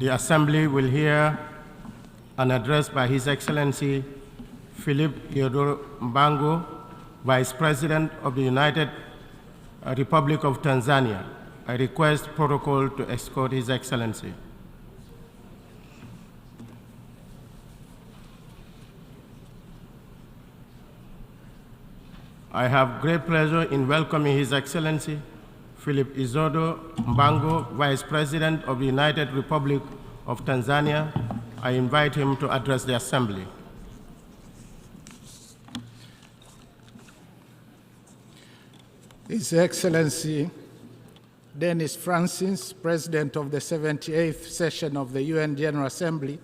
The Assembly will hear an address by His Excellency Isdor Mpango, Vice President of the United Republic of Tanzania. I request protocol to escort His Excellency. I have great pleasure in welcoming His Excellency Isdor Mpango, Vice President of the United Republic of Tanzania. I invite him to address the Assembly. His Excellency Denis Francis, President of the 78th session of the UN General Assembly,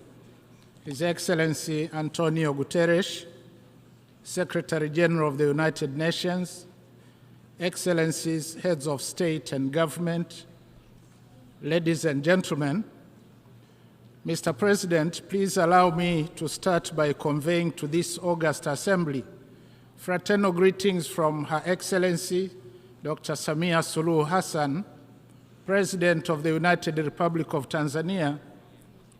His Excellency Antonio Guterres, Secretary General of the United Nations, Excellencies, Heads of State and Government, ladies and gentlemen, Mr. President, please allow me to start by conveying to this august Assembly fraternal greetings from Her Excellency Dr. Samia Suluhu Hassan, President of the United Republic of Tanzania,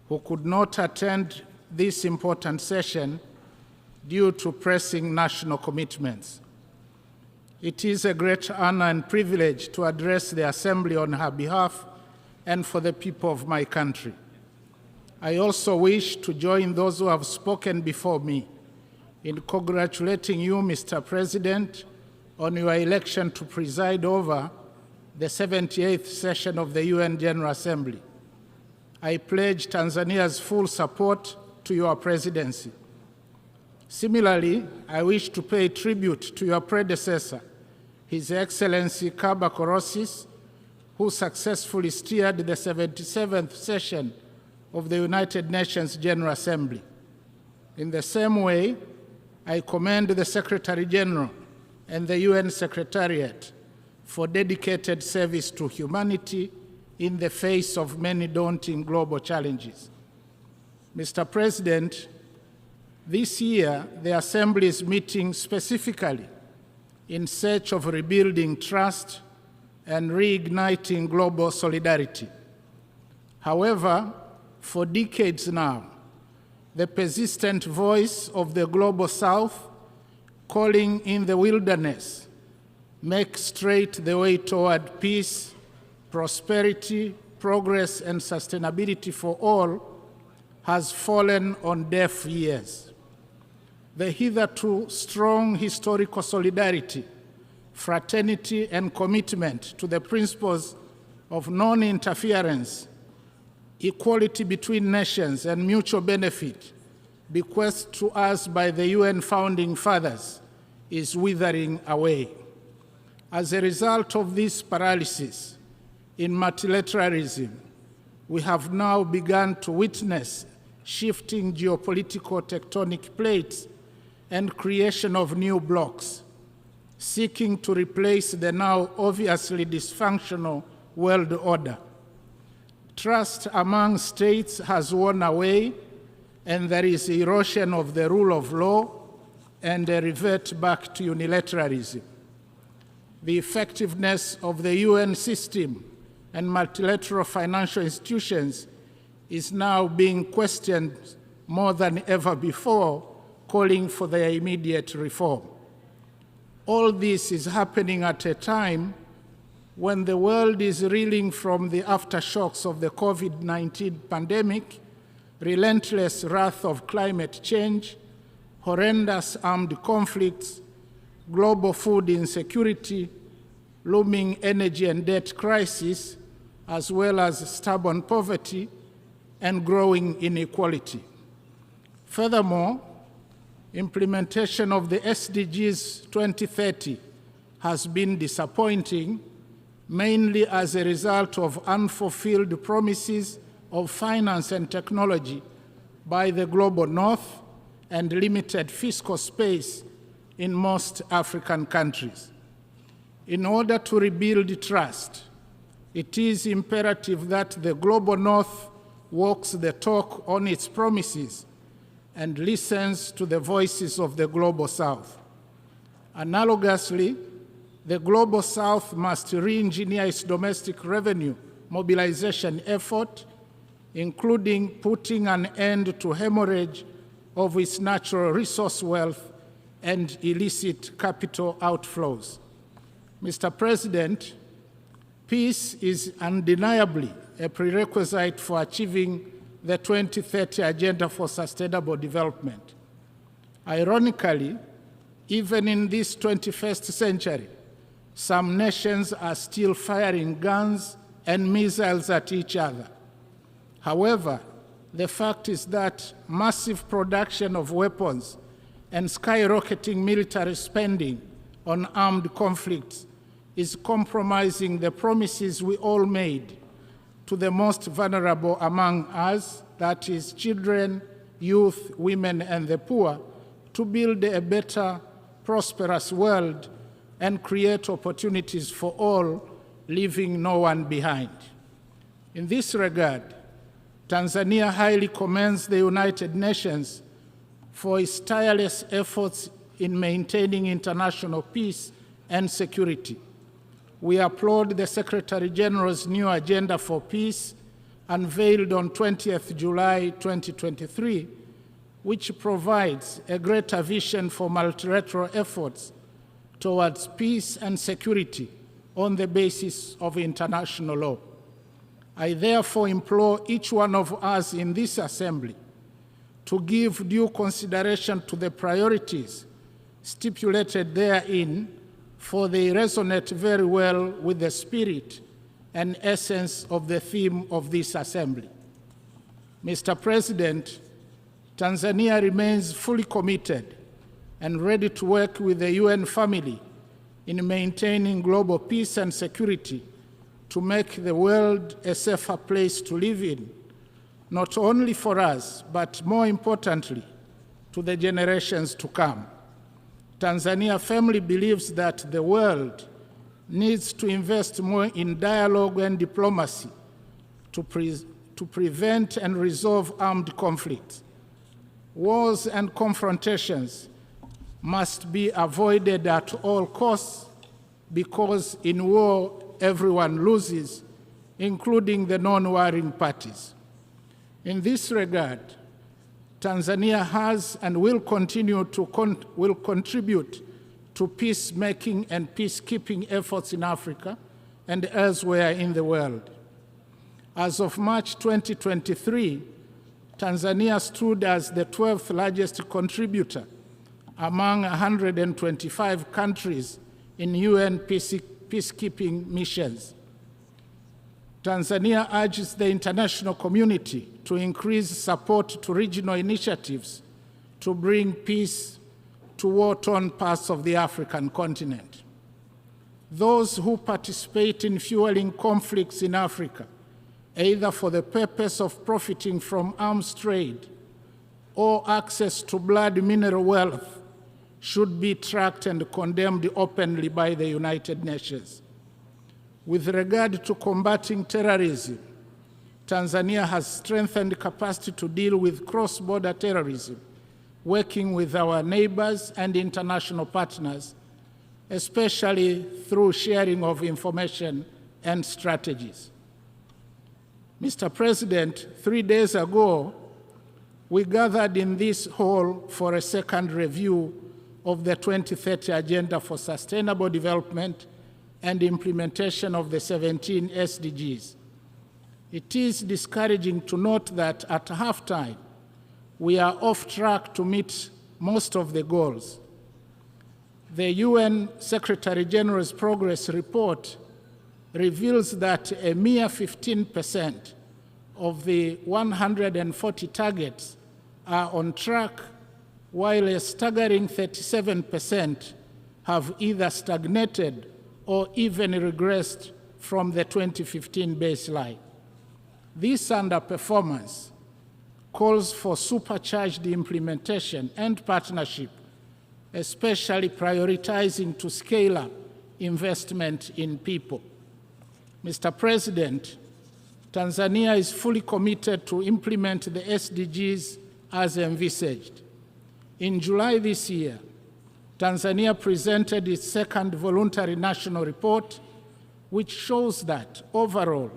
who could not attend this important session due to pressing national commitments. It is a great honor and privilege to address the Assembly on her behalf and for the people of my country. I also wish to join those who have spoken before me in congratulating you, Mr. President, on your election to preside over the 78th session of the UN General Assembly. I pledge Tanzania's full support to your presidency. Similarly, I wish to pay tribute to your predecessor, His Excellency Kaba Korosis, who successfully steered the 77th session of the United Nations General Assembly. In the same way, I commend the Secretary General and the UN Secretariat for dedicated service to humanity in the face of many daunting global challenges. Mr. President, this year, the Assembly is meeting specifically in search of rebuilding trust and reigniting global solidarity. However, for decades now, the persistent voice of the Global South calling in the wilderness make straight the way toward peace, prosperity, progress, and sustainability for all has fallen on deaf ears. The hitherto strong historical solidarity, fraternity, and commitment to the principles of non-interference, equality between nations, and mutual benefit bequeathed to us by the UN founding fathers is withering away. As a result of this paralysis in multilateralism, we have now begun to witness shifting geopolitical tectonic plates and creation of new blocs, seeking to replace the now obviously dysfunctional world order. Trust among states has worn away, and there is erosion of the rule of law and a revert back to unilateralism. The effectiveness of the UN system and multilateral financial institutions is now being questioned more than ever before, calling for their immediate reform. All this is happening at a time when the world is reeling from the aftershocks of the COVID-19 pandemic, relentless wrath of climate change, horrendous armed conflicts, global food insecurity, looming energy and debt crisis, as well as stubborn poverty and growing inequality. Furthermore, implementation of the SDGs 2030 has been disappointing, mainly as a result of unfulfilled promises of finance and technology by the global north and limited fiscal space in most African countries. In order to rebuild trust, it is imperative that the global north walks the talk on its promises and listens to the voices of the global south. Analogously, the global south must re-engineer its domestic revenue mobilization effort including putting an end to hemorrhage of its natural resource wealth and illicit capital outflows. Mr. President, peace is undeniably a prerequisite for achieving the 2030 Agenda for Sustainable Development. Ironically, even in this 21st century, some nations are still firing guns and missiles at each other. However, the fact is that massive production of weapons and skyrocketing military spending on armed conflicts is compromising the promises we all made to the most vulnerable among us, that is, children, youth, women, and the poor, to build a better, prosperous world and create opportunities for all, leaving no one behind. In this regard, Tanzania highly commends the United Nations for its tireless efforts in maintaining international peace and security. We applaud the Secretary General's new Agenda for Peace, unveiled on 20th July 2023, which provides a greater vision for multilateral efforts towards peace and security on the basis of international law. I therefore implore each one of us in this assembly to give due consideration to the priorities stipulated therein, for they resonate very well with the spirit and essence of the theme of this assembly. Mr. President, Tanzania remains fully committed and ready to work with the UN family in maintaining global peace and security to make the world a safer place to live in, not only for us, but more importantly, to the generations to come. Tanzania firmly believes that the world needs to invest more in dialogue and diplomacy to prevent and resolve armed conflicts. Wars and confrontations must be avoided at all costs, because in war everyone loses, including the non-warring parties. In this regard, Tanzania has and will continue to contribute to peacemaking and peacekeeping efforts in Africa and elsewhere in the world. As of March 2023, Tanzania stood as the 12th largest contributor among 125 countries in UN peacekeeping missions. Tanzania urges the international community to increase support to regional initiatives to bring peace to war-torn parts of the African continent. Those who participate in fueling conflicts in Africa, either for the purpose of profiting from arms trade or access to blood mineral wealth, should be tracked and condemned openly by the United Nations. With regard to combating terrorism, Tanzania has strengthened capacity to deal with cross-border terrorism, working with our neighbors and international partners, especially through sharing of information and strategies. Mr. President, 3 days ago, we gathered in this hall for a second review of the 2030 Agenda for Sustainable Development and implementation of the 17 SDGs. It is discouraging to note that at halftime, we are off track to meet most of the goals. The UN Secretary General's Progress Report reveals that a mere 15% of the 140 targets are on track, while a staggering 37% have either stagnated or even regressed from the 2015 baseline. This underperformance calls for supercharged implementation and partnership, especially prioritizing to scale up investment in people. Mr. President, Tanzania is fully committed to implement the SDGs as envisaged. In July this year, Tanzania presented its second voluntary national report, which shows that overall,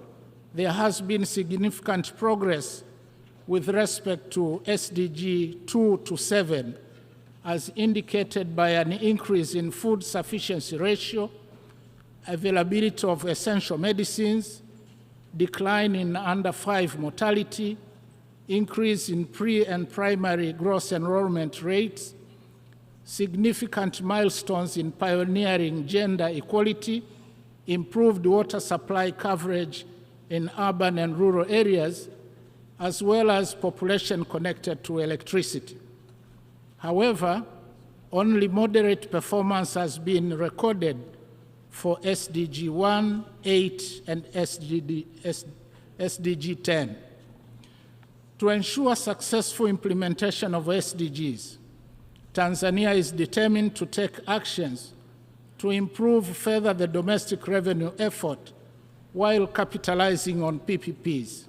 there has been significant progress with respect to SDG 2 to 7, as indicated by an increase in food sufficiency ratio, availability of essential medicines, decline in under-5 mortality, increase in pre- and primary gross enrollment rates, significant milestones in pioneering gender equality, improved water supply coverage in urban and rural areas, as well as population connected to electricity. However, only moderate performance has been recorded for SDG 1, 8, and SDG 10. To ensure successful implementation of SDGs, Tanzania is determined to take actions to improve further the domestic revenue effort while capitalizing on PPPs.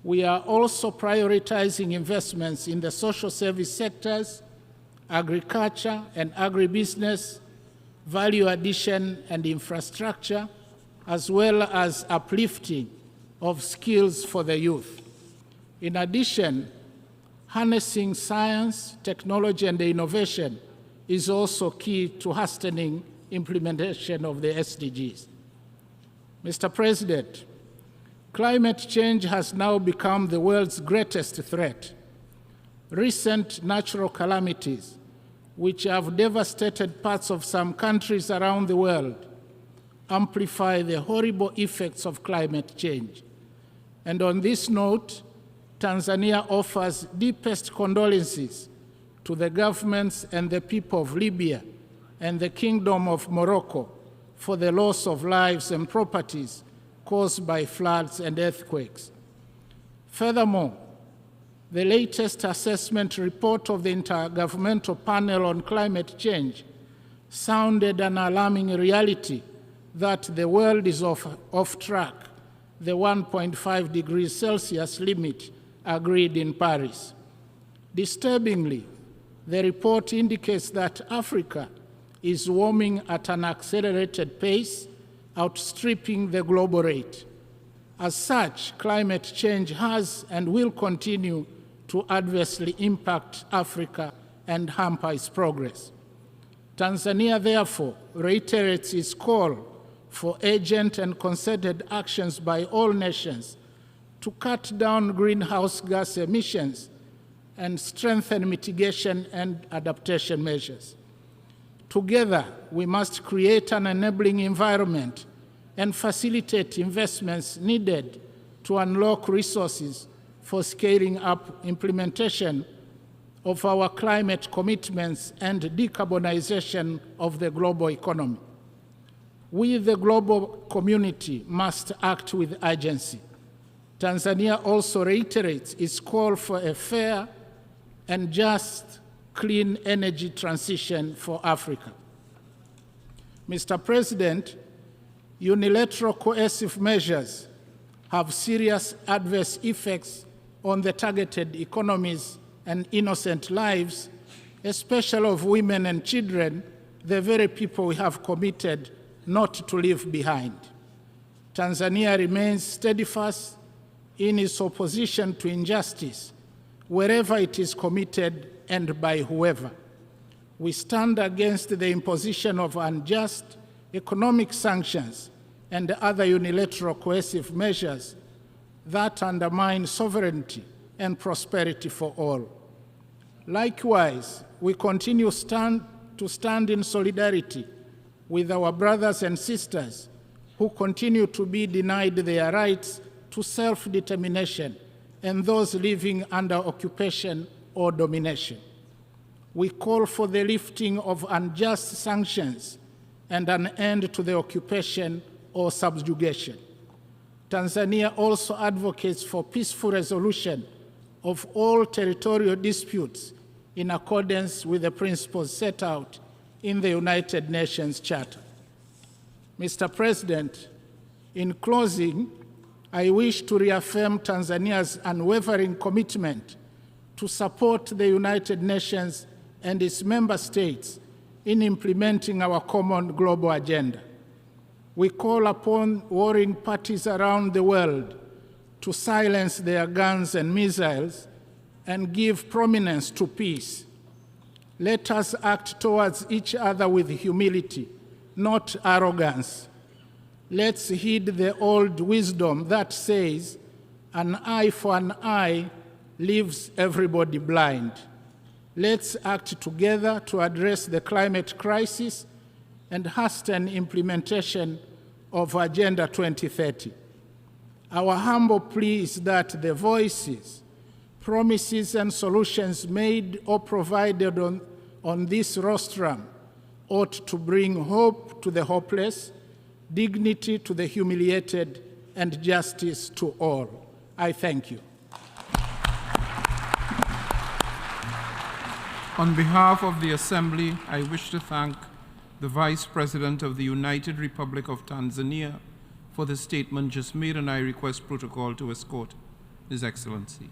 We are also prioritizing investments in the social service sectors, agriculture and agribusiness, value addition and infrastructure, as well as uplifting of skills for the youth. In addition, harnessing science, technology, and innovation is also key to hastening implementation of the SDGs. Mr. President, climate change has now become the world's greatest threat. Recent natural calamities, which have devastated parts of some countries around the world, amplify the horrible effects of climate change. And on this note, Tanzania offers deepest condolences to the governments and the people of Libya and the Kingdom of Morocco for the loss of lives and properties caused by floods and earthquakes. Furthermore, the latest assessment report of the Intergovernmental Panel on Climate Change sounded an alarming reality that the world is off track, the 1.5 degrees Celsius limit agreed in Paris. Disturbingly, the report indicates that Africa is warming at an accelerated pace, outstripping the global rate. As such, climate change has and will continue to adversely impact Africa and hamper its progress. Tanzania, therefore, reiterates its call for urgent and concerted actions by all nations to cut down greenhouse gas emissions and strengthen mitigation and adaptation measures. Together, we must create an enabling environment and facilitate investments needed to unlock resources for scaling up implementation of our climate commitments and decarbonization of the global economy. We, the global community, must act with urgency. Tanzania also reiterates its call for a fair and just clean energy transition for Africa. Mr. President, unilateral coercive measures have serious adverse effects on the targeted economies and innocent lives, especially of women and children, the very people we have committed not to leave behind. Tanzania remains steadfast in its opposition to injustice, wherever it is committed and by whoever. We stand against the imposition of unjust economic sanctions and other unilateral coercive measures that undermine sovereignty and prosperity for all. Likewise, we continue to stand in solidarity with our brothers and sisters who continue to be denied their rights to self-determination and those living under occupation or domination. We call for the lifting of unjust sanctions and an end to the occupation or subjugation. Tanzania also advocates for peaceful resolution of all territorial disputes in accordance with the principles set out in the United Nations Charter. Mr. President, in closing, I wish to reaffirm Tanzania's unwavering commitment to support the United Nations and its member states in implementing our common global agenda. We call upon warring parties around the world to silence their guns and missiles and give prominence to peace. Let us act towards each other with humility, not arrogance. Let's heed the old wisdom that says, an eye for an eye leaves everybody blind. Let's act together to address the climate crisis and hasten implementation of Agenda 2030. Our humble plea is that the voices, promises, and solutions made or provided on this rostrum ought to bring hope to the hopeless, dignity to the humiliated, and justice to all. I thank you. On behalf of the Assembly, I wish to thank the Vice President of the United Republic of Tanzania for the statement just made, and I request protocol to escort His Excellency.